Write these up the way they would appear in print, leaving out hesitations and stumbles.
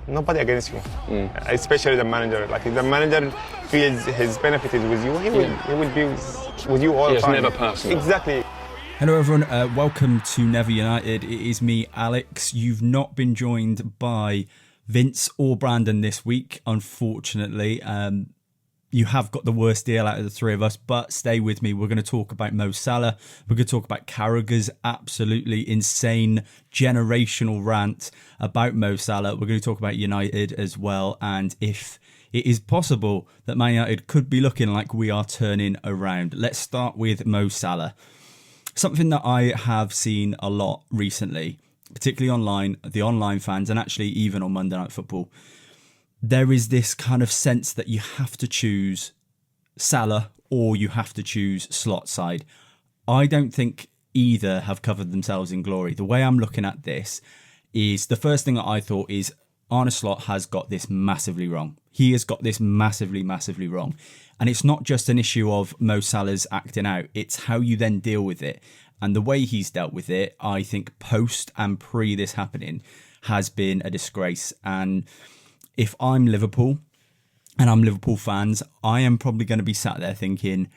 nobody against you, especially the manager. Like if the manager feels his benefit is with you, he will be with you all the time. It's never personal. Exactly. Hello everyone, welcome to Never United. It is me, Alex. You've not been joined by Vince or Brandon this week, unfortunately. You have got the worst deal out of the three of us, but stay with me. We're going to talk about Mo Salah. We're going to talk about Carragher's absolutely insane generational rant about Mo Salah. We're going to talk about United as well, and if it is possible that Man United could be looking like we are turning around. Let's start with Mo Salah. Something that I have seen a lot recently, particularly online, the online fans, and actually even on Monday Night Football, there is this kind of sense that you have to choose Salah or you have to choose slot side. I don't think either have covered themselves in glory. The way I'm looking at this is the first thing that I thought is Arne Slot has got this massively wrong. He has got this massively wrong. And it's not just an issue of Mo Salah's acting out. It's how you then deal with it. And the way he's dealt with it, I think post and pre this happening has been a disgrace. And if I'm Liverpool and I'm Liverpool fans, I am probably going to be sat there thinking,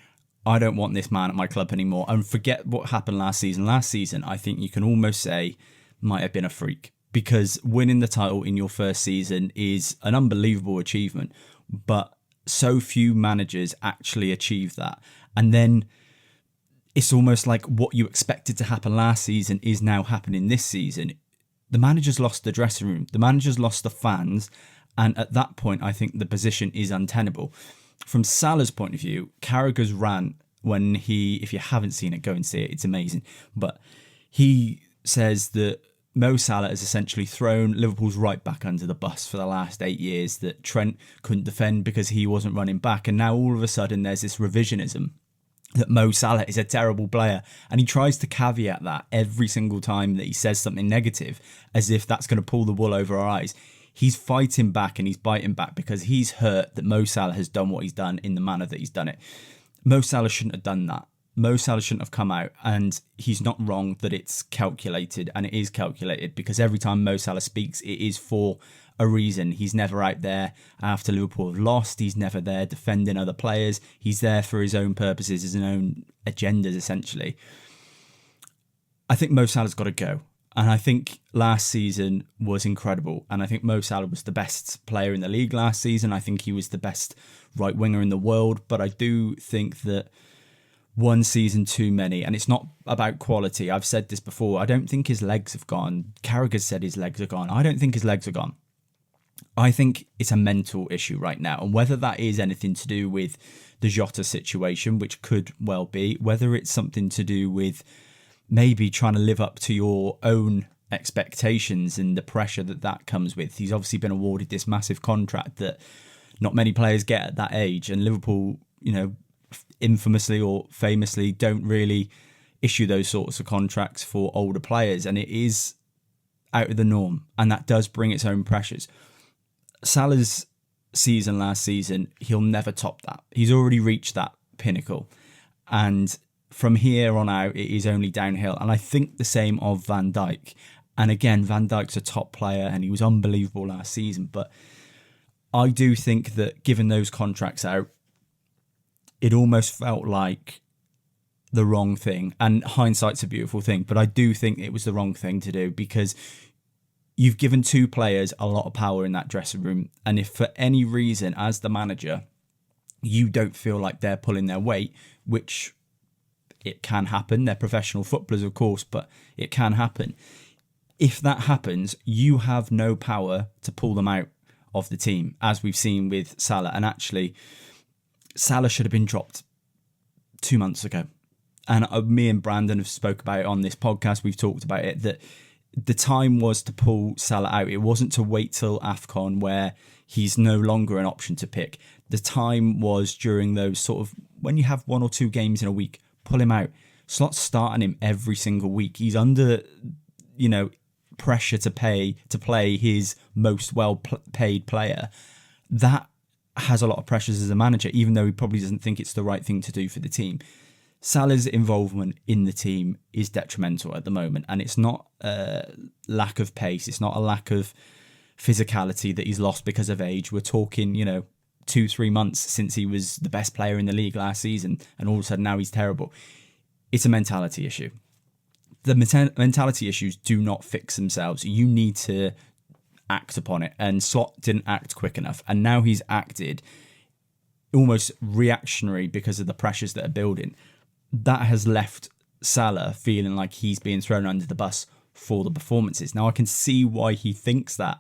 I don't want this man at my club anymore. And forget what happened last season. Last season, I think you can almost say might have been a freak, because winning the title in your first season is an unbelievable achievement. But so few managers actually achieve that. And then it's almost like what you expected to happen last season is now happening this season. The manager's lost the dressing room. The manager's lost the fans. And at that point, I think the position is untenable. From Salah's point of view, Carragher's rant when if you haven't seen it, go and see it. It's amazing. But he says that Mo Salah has essentially thrown Liverpool's right back under the bus for the last 8 years, that Trent couldn't defend because he wasn't running back. And now all of a sudden there's this revisionism that Mo Salah is a terrible player. And he tries to caveat that every single time that he says something negative, as if that's going to pull the wool over our eyes. He's fighting back and he's biting back because he's hurt that Mo Salah has done what he's done in the manner that he's done it. Mo Salah shouldn't have done that. Mo Salah shouldn't have come out, and he's not wrong that it's calculated, and it is calculated because every time Mo Salah speaks, it is for a reason. He's never out there after Liverpool have lost. He's never there defending other players. He's there for his own purposes, his own agendas, essentially. I think Mo Salah's got to go. And I think last season was incredible. And I think Mo Salah was the best player in the league last season. I think he was the best right winger in the world. But I do think that one season too many. And it's not about quality. I've said this before. I don't think his legs have gone. Carragher said his legs are gone. I don't think his legs are gone. I think it's a mental issue right now. And whether that is anything to do with the Jota situation, which could well be, whether it's something to do with maybe trying to live up to your own expectations and the pressure that comes with. He's obviously been awarded this massive contract that not many players get at that age. And Liverpool, infamously or famously don't really issue those sorts of contracts for older players. And it is out of the norm. And that does bring its own pressures. Salah's season last season, he'll never top that. He's already reached that pinnacle. And from here on out, it is only downhill. And I think the same of Van Dijk. And again, Van Dijk's a top player and he was unbelievable last season. But I do think that given those contracts out, it almost felt like the wrong thing. And hindsight's a beautiful thing. But I do think it was the wrong thing to do because you've given two players a lot of power in that dressing room. And if for any reason, as the manager, you don't feel like they're pulling their weight, which it can happen. They're professional footballers, of course, but it can happen. If that happens, you have no power to pull them out of the team, as we've seen with Salah. And actually, Salah should have been dropped 2 months ago. And me and Brandon have spoke about it on this podcast. We've talked about it, that the time was to pull Salah out. It wasn't to wait till AFCON where he's no longer an option to pick. The time was during those sort of, when you have 1 or 2 games in a week, pull him out. Slot's starting him every single week. He's under, pressure to play his most well-paid player. That has a lot of pressures as a manager, even though he probably doesn't think it's the right thing to do for the team. Salah's involvement in the team is detrimental at the moment, and it's not a lack of pace. It's not a lack of physicality that he's lost because of age. We're talking, 2-3 months since he was the best player in the league last season, and all of a sudden now he's terrible. It's a mentality issue. The mentality issues do not fix themselves. You need to act upon it, and Slot didn't act quick enough, and now he's acted almost reactionary because of the pressures that are building. That has left Salah feeling like he's being thrown under the bus for the performances. Now, I can see why he thinks that,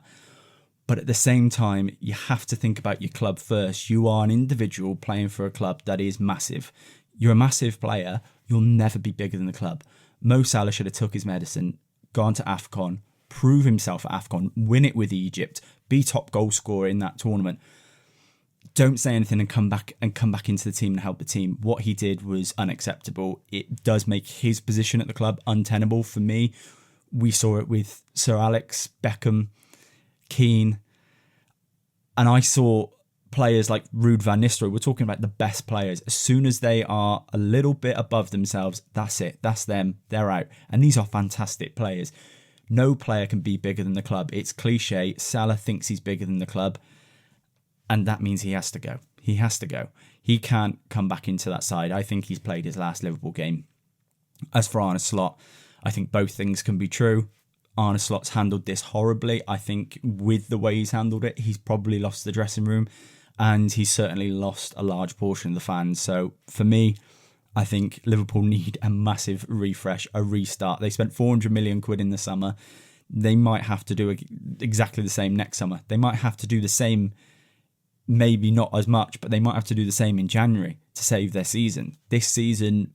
but at the same time, you have to think about your club first. You are an individual playing for a club that is massive. You're a massive player. You'll never be bigger than the club. Mo Salah should have took his medicine, gone to AFCON, prove himself at AFCON, win it with Egypt, be top goal scorer in that tournament. Don't say anything and come back into the team and help the team. What he did was unacceptable. It does make his position at the club untenable for me. We saw it with Sir Alex, Beckham, Keane, and I saw players like Ruud van Nistelrooy. We're talking about the best players. As soon as they are a little bit above themselves, that's it. That's them. They're out. And these are fantastic players. No player can be bigger than the club. It's cliche. Salah thinks he's bigger than the club, and that means he has to go. He has to go. He can't come back into that side. I think he's played his last Liverpool game. As for Arne Slot, I think both things can be true. Arne Slot's handled this horribly. I think with the way he's handled it, he's probably lost the dressing room, and he's certainly lost a large portion of the fans. So for me, I think Liverpool need a massive refresh, a restart. They spent 400 million quid in the summer. They might have to do exactly the same next summer. They might have to do the same, maybe not as much, but they might have to do the same in January to save their season. This season,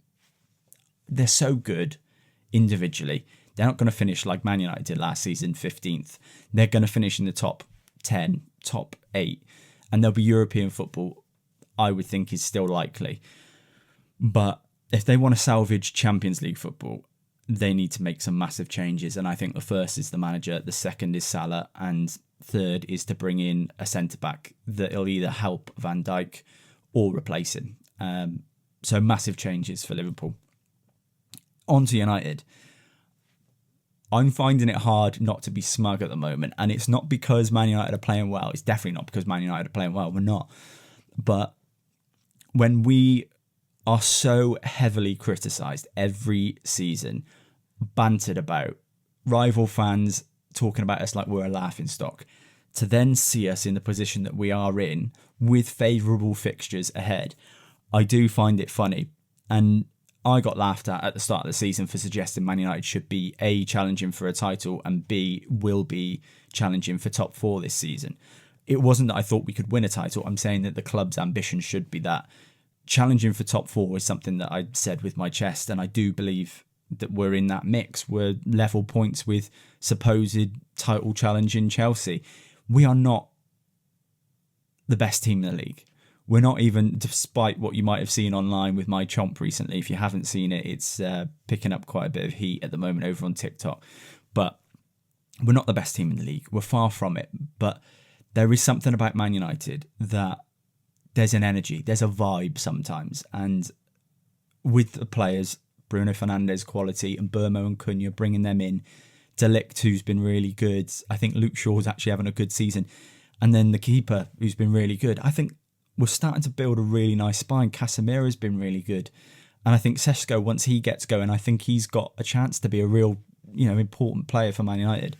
they're so good individually. They're not going to finish like Man United did last season, 15th. They're going to finish in the top 10, top 8. And there'll be European football, I would think, is still likely. But if they want to salvage Champions League football, they need to make some massive changes. And I think the first is the manager, the second is Salah, and third is to bring in a centre-back that'll either help Van Dijk or replace him. So massive changes for Liverpool. On to United. I'm finding it hard not to be smug at the moment. And it's not because Man United are playing well. It's definitely not because Man United are playing well. We're not. But when we are so heavily criticised every season, bantered about, rival fans talking about us like we're a laughingstock, to then see us in the position that we are in with favourable fixtures ahead, I do find it funny. And I got laughed at the start of the season for suggesting Man United should be A, challenging for a title, and B, will be challenging for top 4 this season. It wasn't that I thought we could win a title. I'm saying that the club's ambition should be that. Challenging for top 4 is something that I said with my chest, and I do believe that we're in that mix. We're level points with supposed title challenging Chelsea. We are not the best team in the league. We're not even, despite what you might have seen online with my chomp recently. If you haven't seen it, it's picking up quite a bit of heat at the moment over on TikTok. But we're not the best team in the league. We're far from it. But there is something about Man United that there's an energy, there's a vibe sometimes. And with the players, Bruno Fernandes quality and Burmo and Cunha, bringing them in, De Ligt, who's been really good. I think Luke Shaw's actually having a good season. And then the keeper, who's been really good. I think we're starting to build a really nice spine. Casemiro's been really good. And I think Šeško, once he gets going, I think he's got a chance to be a real, important player for Man United.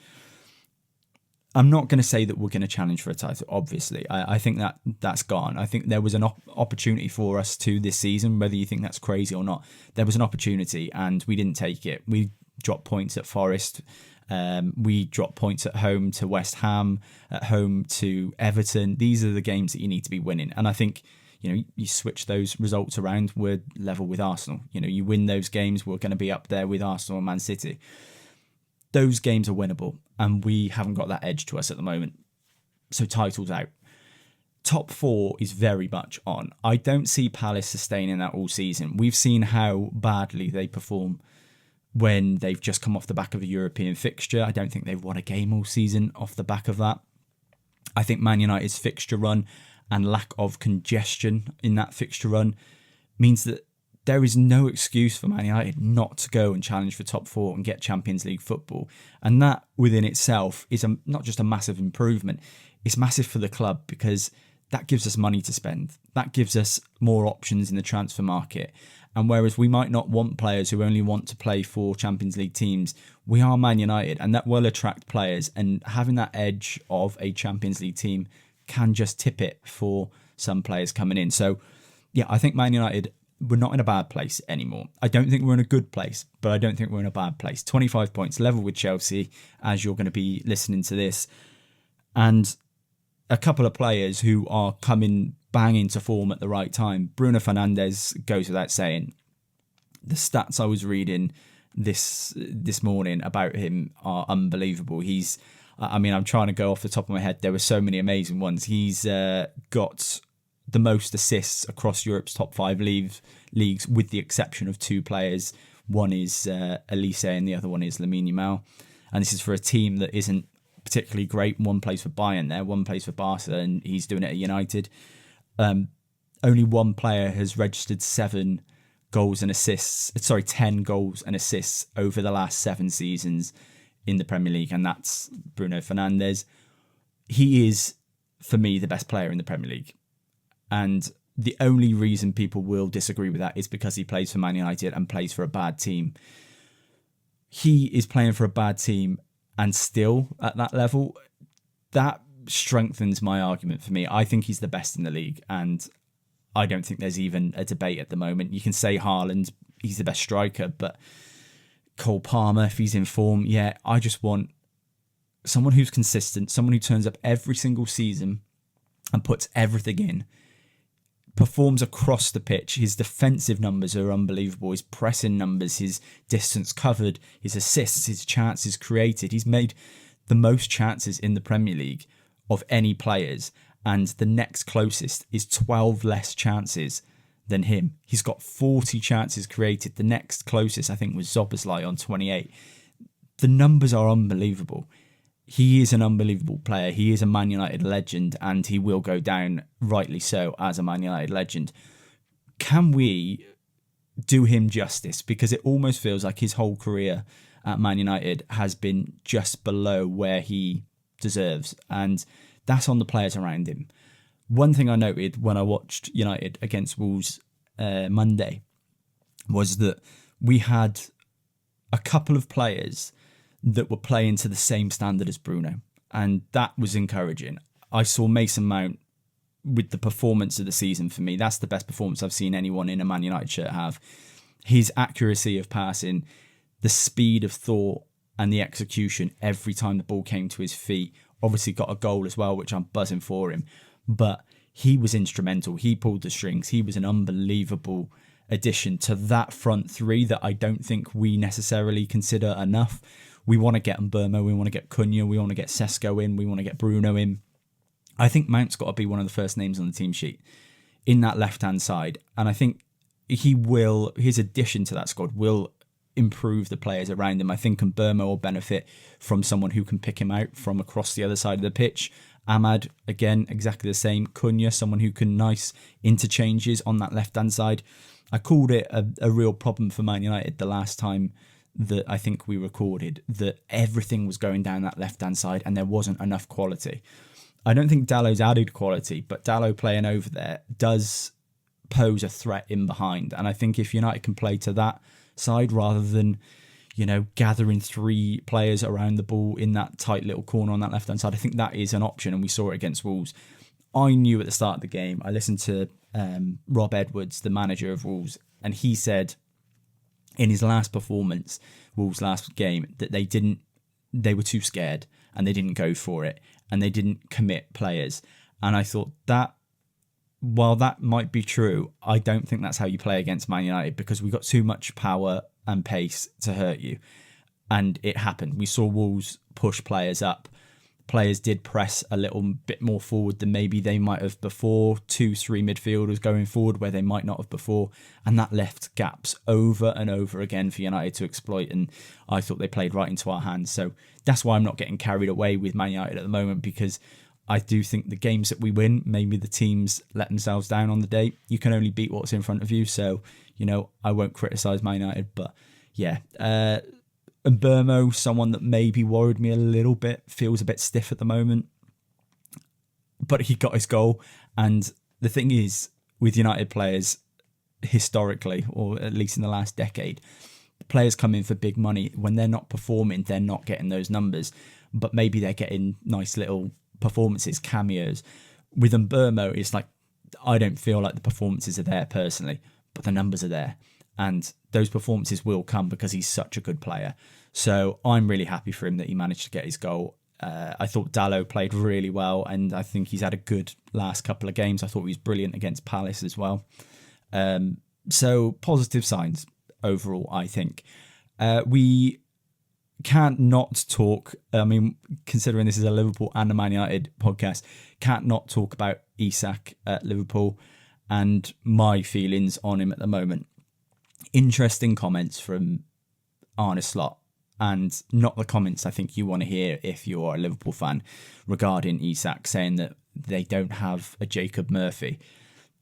I'm not going to say that we're going to challenge for a title, obviously. I think that's gone. I think there was an opportunity for us to this season, whether you think that's crazy or not. There was an opportunity and we didn't take it. We dropped points at Forest. We dropped points at home to West Ham, at home to Everton. These are the games that you need to be winning. And I think, you switch those results around, we're level with Arsenal. You win those games, we're going to be up there with Arsenal and Man City. Those games are winnable, and we haven't got that edge to us at the moment. So title's out. Top 4 is very much on. I don't see Palace sustaining that all season. We've seen how badly they perform when they've just come off the back of a European fixture. I don't think they've won a game all season off the back of that. I think Man United's fixture run and lack of congestion in that fixture run means that there is no excuse for Man United not to go and challenge for top 4 and get Champions League football. And that within itself is not just a massive improvement, it's massive for the club, because that gives us money to spend. That gives us more options in the transfer market. And whereas we might not want players who only want to play for Champions League teams, we are Man United, and that will attract players. And having that edge of a Champions League team can just tip it for some players coming in. So, yeah, I think Man United, we're not in a bad place anymore. I don't think we're in a good place, but I don't think we're in a bad place. 25 points, level with Chelsea, as you're going to be listening to this. And a couple of players who are coming bang into form at the right time. Bruno Fernandes goes without saying. The stats I was reading this morning about him are unbelievable. I'm trying to go off the top of my head. There were so many amazing ones. He's got the most assists across Europe's top 5 leagues, with the exception of 2 players. One is Elise and the other one is Lamine Yamal. And this is for a team that isn't particularly great. One plays for Bayern there, one plays for Barca, and he's doing it at United. Only one player has registered 10 goals and assists over the last 7 seasons in the Premier League, and that's Bruno Fernandes. He is, for me, the best player in the Premier League. And the only reason people will disagree with that is because he plays for Man United and plays for a bad team. He is playing for a bad team and still at that level. That strengthens my argument for me. I think he's the best in the league, and I don't think there's even a debate at the moment. You can say Haaland, he's the best striker, but Cole Palmer, if he's in form, yeah, I just want someone who's consistent, someone who turns up every single season and puts everything in, performs across the pitch. His defensive numbers are unbelievable. His pressing numbers, his distance covered, his assists, his chances created. He's made the most chances in the Premier League of any players, and the next closest is 12 less chances than him. He's got 40 chances created. The next closest, I think, was Szoboszlai on 28. The numbers are unbelievable. He is an unbelievable player. He is a Man United legend, and he will go down, rightly so, as a Man United legend. Can we do him justice? Because it almost feels like his whole career at Man United has been just below where he deserves, and that's on the players around him. One thing I noted when I watched United against Wolves Monday was that we had a couple of players that were playing to the same standard as Bruno, and that was encouraging. I saw Mason Mount with the performance of the season for me. That's the best performance I've seen anyone in a Man United shirt have. His accuracy of passing, the speed of thought and the execution every time the ball came to his feet. Obviously got a goal as well, which I'm buzzing for him. But he was instrumental. He pulled the strings. He was an unbelievable addition to that front 3 that I don't think we necessarily consider enough. We want to get Mbeumo, we want to get Cunha, we want to get Sesko in, we want to get Bruno in. I think Mount's got to be one of the first names on the team sheet in that left-hand side. And I think his addition to that squad will improve the players around him. I think Mbeumo will benefit from someone who can pick him out from across the other side of the pitch. Ahmad, again, exactly the same. Cunha, someone who can nice interchanges on that left-hand side. I called it a real problem for Man United the last time that I think we recorded, that everything was going down that left-hand side and there wasn't enough quality. I don't think Dallow's added quality, but Dallow playing over there does pose a threat in behind. And I think if United can play to that side rather than, gathering 3 players around the ball in that tight little corner on that left-hand side, I think that is an option, and we saw it against Wolves. I knew at the start of the game, I listened to Rob Edwards, the manager of Wolves, and he said in his last performance, Wolves' last game, that they were too scared and they didn't go for it and they didn't commit players. And I thought that, while that might be true, I don't think that's how you play against Man United, because we got too much power and pace to hurt you. And it happened. We saw Wolves push players up. Players did press a little bit more forward than maybe they might have before. 2-3 midfielders going forward where they might not have before. And that left gaps over and over again for United to exploit. And I thought they played right into our hands. So that's why I'm not getting carried away with Man United at the moment, because I do think the games that we win, maybe the teams let themselves down on the day. You can only beat what's in front of you. So, I won't criticise Man United. But yeah, and Burmo, someone that maybe worried me a little bit, feels a bit stiff at the moment. But he got his goal. And the thing is, with United players, historically, or at least in the last decade, players come in for big money. When they're not performing, they're not getting those numbers. But maybe they're getting nice little performances, cameos. With Mbermo, it's like, I don't feel like the performances are there personally, but the numbers are there. And those performances will come because he's such a good player. So I'm really happy for him that he managed to get his goal. I thought Dalot played really well, and I think he's had a good last couple of games. I thought he was brilliant against Palace as well. So positive signs overall, I think. We can't not talk, considering this is a Liverpool and a Man United podcast, can't not talk about Isak at Liverpool and my feelings on him at the moment. Interesting comments from Arne Slot, and not the comments I think you want to hear if you're a Liverpool fan regarding Isak, saying that they don't have a Jacob Murphy.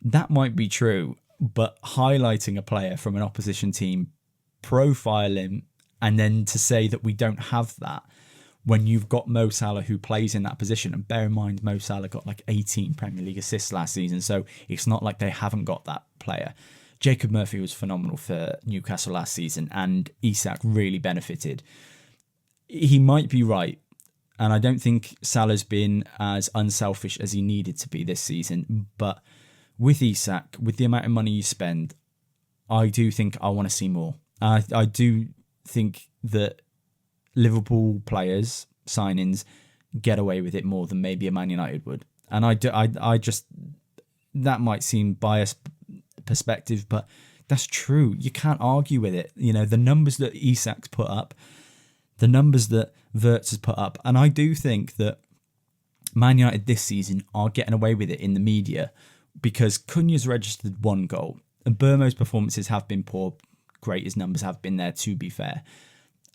That might be true, but highlighting a player from an opposition team, profile him, and then to say that we don't have that when you've got Mo Salah who plays in that position. And bear in mind, Mo Salah got like 18 Premier League assists last season, so it's not like they haven't got that player. Jacob Murphy was phenomenal for Newcastle last season, and Isak really benefited. He might be right, and I don't think Salah's been as unselfish as he needed to be this season, but with Isak, with the amount of money you spend, I do think I want to see more. I do think that Liverpool players, signings, get away with it more than maybe a Man United would. And I just, that might seem biased perspective, but that's true. You can't argue with it. The numbers that Isak's put up, the numbers that Wirtz has put up, and I do think that Man United this season are getting away with it in the media because Cunha's registered 1 goal and Burmo's performances have been poor. Great, his numbers have been there, to be fair.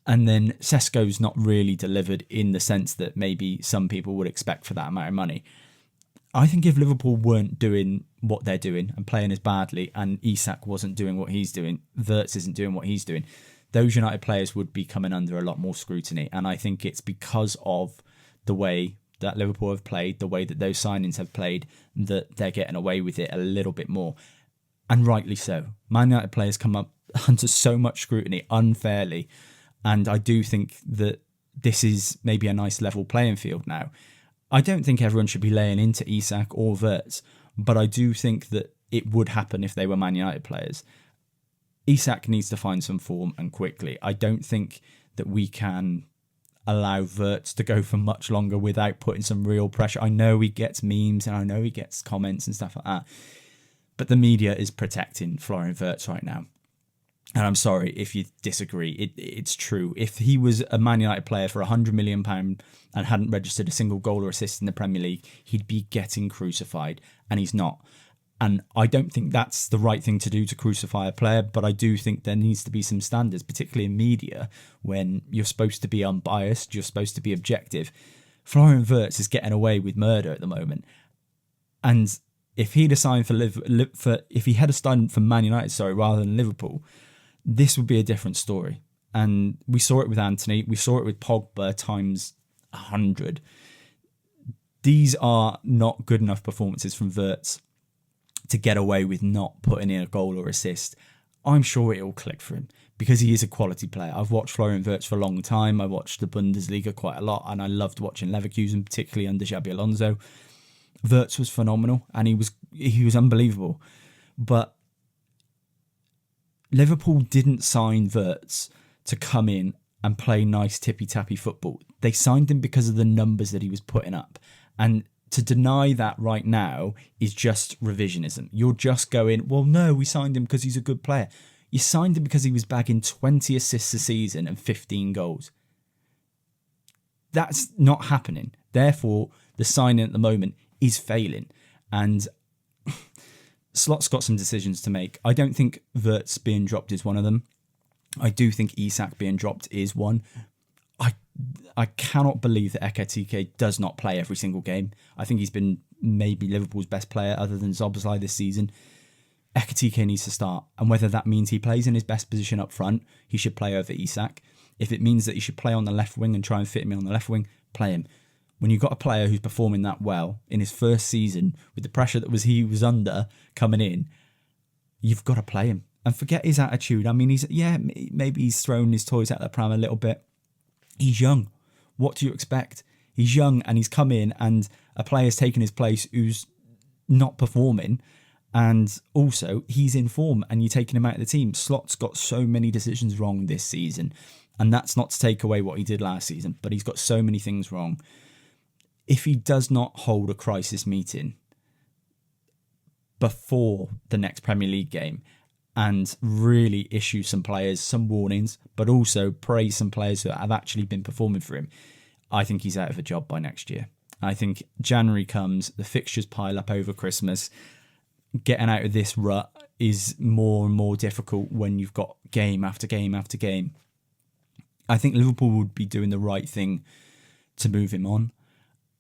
And then Sesko's not really delivered in the sense that maybe some people would expect for that amount of money. I think if Liverpool weren't doing what they're doing and playing as badly, and Isak wasn't doing what he's doing, Wirtz isn't doing what he's doing, those United players would be coming under a lot more scrutiny. And I think it's because of the way that Liverpool have played, the way that those signings have played, that they're getting away with it a little bit more. And rightly so. Man United players come up under so much scrutiny unfairly, and I do think that this is maybe a nice level playing field now. I don't think everyone should be laying into Isak or Wirtz, but I do think that it would happen if they were Man United players. Isak needs to find some form, and quickly. I don't think that we can allow Wirtz to go for much longer without putting some real pressure. I know he gets memes and I know he gets comments and stuff like that, but the media is protecting Florian Wirtz right now. And I'm sorry if you disagree. It's true. If he was a Man United player for £100 million and hadn't registered a single goal or assist in the Premier League, he'd be getting crucified, and he's not. And I don't think that's the right thing to do, to crucify a player, but I do think there needs to be some standards, particularly in media, when you're supposed to be unbiased, you're supposed to be objective. Florian Wirtz is getting away with murder at the moment. And if he'd have signed if he had signed for Man United, rather than Liverpool, this would be a different story. And we saw it with Anthony. We saw it with Pogba times 100. These are not good enough performances from Wirtz to get away with not putting in a goal or assist. I'm sure it'll click for him because he is a quality player. I've watched Florian Wirtz for a long time. I watched the Bundesliga quite a lot, and I loved watching Leverkusen, particularly under Xabi Alonso. Wirtz was phenomenal, and he was unbelievable. But Liverpool didn't sign Wirtz to come in and play nice tippy-tappy football. They signed him because of the numbers that he was putting up. And to deny that right now is just revisionism. You're just going, well, no, we signed him because he's a good player. You signed him because he was bagging 20 assists a season and 15 goals. That's not happening. Therefore, the signing at the moment is failing. And Slot's got some decisions to make. I don't think Wirtz being dropped is one of them. I do think Isak being dropped is one. I cannot believe that Ekitike does not play every single game. I think he's been maybe Liverpool's best player other than Szoboszlai this season. Ekitike needs to start, and whether that means he plays in his best position up front, he should play over Isak. If it means that he should play on the left wing and try and fit him in on the left wing, play him. When you've got a player who's performing that well in his first season with the pressure that he was under coming in, you've got to play him and forget his attitude. I mean, maybe he's thrown his toys out the pram a little bit. He's young. What do you expect? He's young and he's come in and a player's taken his place who's not performing, and also he's in form and you're taking him out of the team. Slot's got so many decisions wrong this season, and that's not to take away what he did last season, but he's got so many things wrong. If he does not hold a crisis meeting before the next Premier League game and really issue some players some warnings, but also praise some players that have actually been performing for him, I think he's out of a job by next year. I think January comes, the fixtures pile up over Christmas. Getting out of this rut is more and more difficult when you've got game after game after game. I think Liverpool would be doing the right thing to move him on.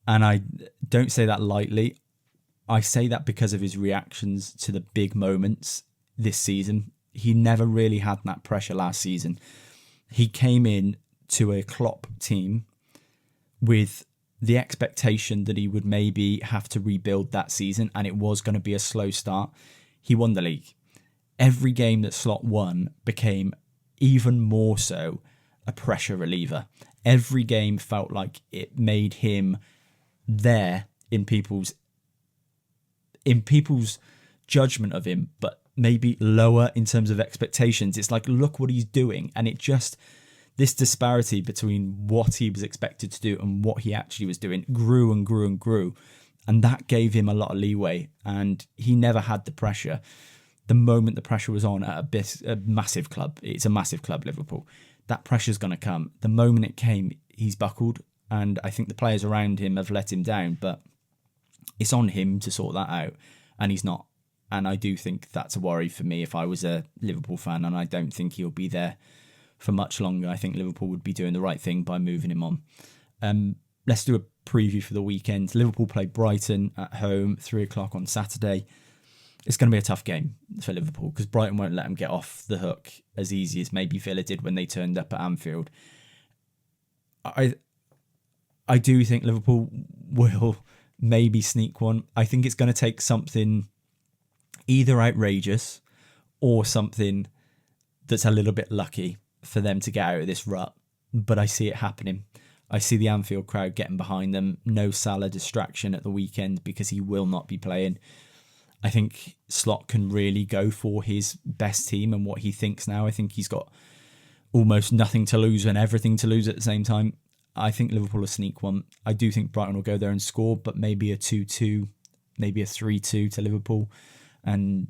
And I don't say that lightly. I say that because of his reactions to the big moments this season. He never really had that pressure last season. He came in to a Klopp team with the expectation that he would maybe have to rebuild that season, and it was going to be a slow start. He won the league. Every game that Slot won became even more so a pressure reliever. Every game felt like it made him there in people's judgment of him, but maybe lower in terms of expectations. It's like, look what he's doing. And it just, this disparity between what he was expected to do and what he actually was doing grew and grew and grew. And that gave him a lot of leeway. And he never had the pressure. The moment the pressure was on at a massive club, it's a massive club, Liverpool, that pressure's going to come. The moment it came, he's buckled. And I think the players around him have let him down. But it's on him to sort that out. And he's not. And I do think that's a worry for me if I was a Liverpool fan, and I don't think he'll be there for much longer. I think Liverpool would be doing the right thing by moving him on. Let's do a preview for the weekend. Liverpool play Brighton at home, 3:00 on Saturday. It's going to be a tough game for Liverpool because Brighton won't let them get off the hook as easy as maybe Villa did when they turned up at Anfield. I do think Liverpool will maybe sneak one. I think it's going to take something either outrageous or something that's a little bit lucky for them to get out of this rut. But I see it happening. I see the Anfield crowd getting behind them. No Salah distraction at the weekend because he will not be playing. I think Slot can really go for his best team and what he thinks now. I think he's got almost nothing to lose and everything to lose at the same time. I think Liverpool will sneak one. I do think Brighton will go there and score, but maybe a 2-2, maybe a 3-2 to Liverpool. And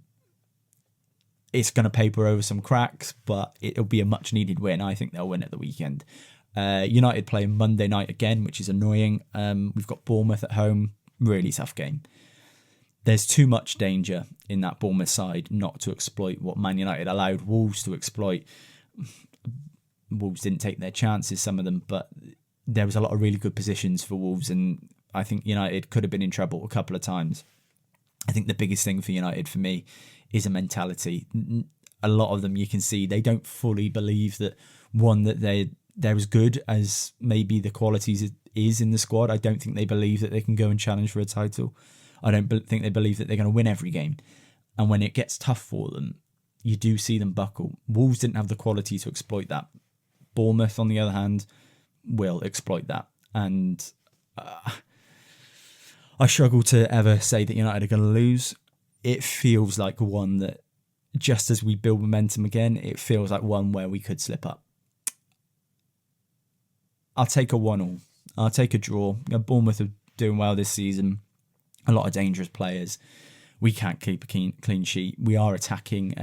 it's going to paper over some cracks, but it'll be a much needed win. I think they'll win at the weekend. United play Monday night again, which is annoying. We've got Bournemouth at home. Really tough game. There's too much danger in that Bournemouth side not to exploit what Man United allowed Wolves to exploit. Wolves didn't take their chances, some of them, but there was a lot of really good positions for Wolves, and I think United could have been in trouble a couple of times. I think the biggest thing for United for me is a mentality. A lot of them, you can see, they don't fully believe that, one, that they're as good as maybe the qualities is in the squad. I don't think they believe that they can go and challenge for a title. I don't think they believe that they're going to win every game. And when it gets tough for them, you do see them buckle. Wolves didn't have the quality to exploit that. Bournemouth, on the other hand, will exploit that. And I struggle to ever say that United are going to lose. It feels like one that, just as we build momentum again, it feels like one where we could slip up. I'll take a 1-1. I'll take a draw. Bournemouth are doing well this season. A lot of dangerous players. We can't keep a clean sheet. We are attacking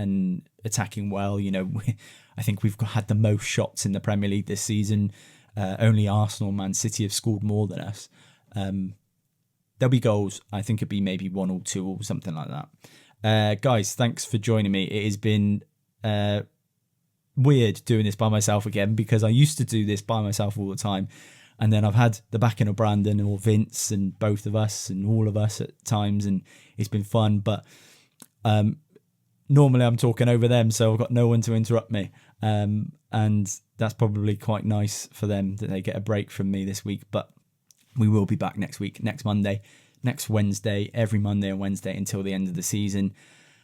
well. I think we've had the most shots in the Premier League this season. Only Arsenal and Man City have scored more than us. There'll be goals. I think it'd be maybe 1 or 2 or something like that. Guys, thanks for joining me. It has been weird doing this by myself again, because I used to do this by myself all the time. And then I've had the backing of Brandon or Vince and both of us and all of us at times, and it's been fun. But normally I'm talking over them, so I've got no one to interrupt me. And that's probably quite nice for them that they get a break from me this week. But we will be back next week, next Monday, next Wednesday, every Monday and Wednesday until the end of the season.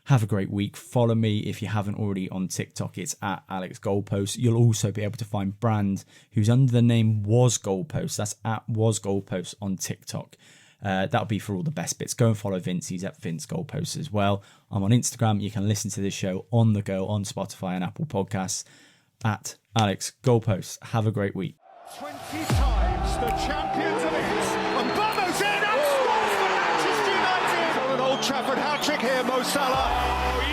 Have a great week. Follow me if you haven't already on TikTok. It's at Alex Goalpost. You'll also be able to find Brand, who's under the name Was Goalpost. That's at Was Goalpost on TikTok. That'll be for all the best bits. Go and follow Vince. He's at Vince Goalpost as well. I'm on Instagram. You can listen to this show on the go on Spotify and Apple Podcasts at Alex Goalpost. Have a great week. 20 times the champions of it. And Bruno's in and scores for Manchester United. On an Old Trafford hat-trick here, Mo Salah.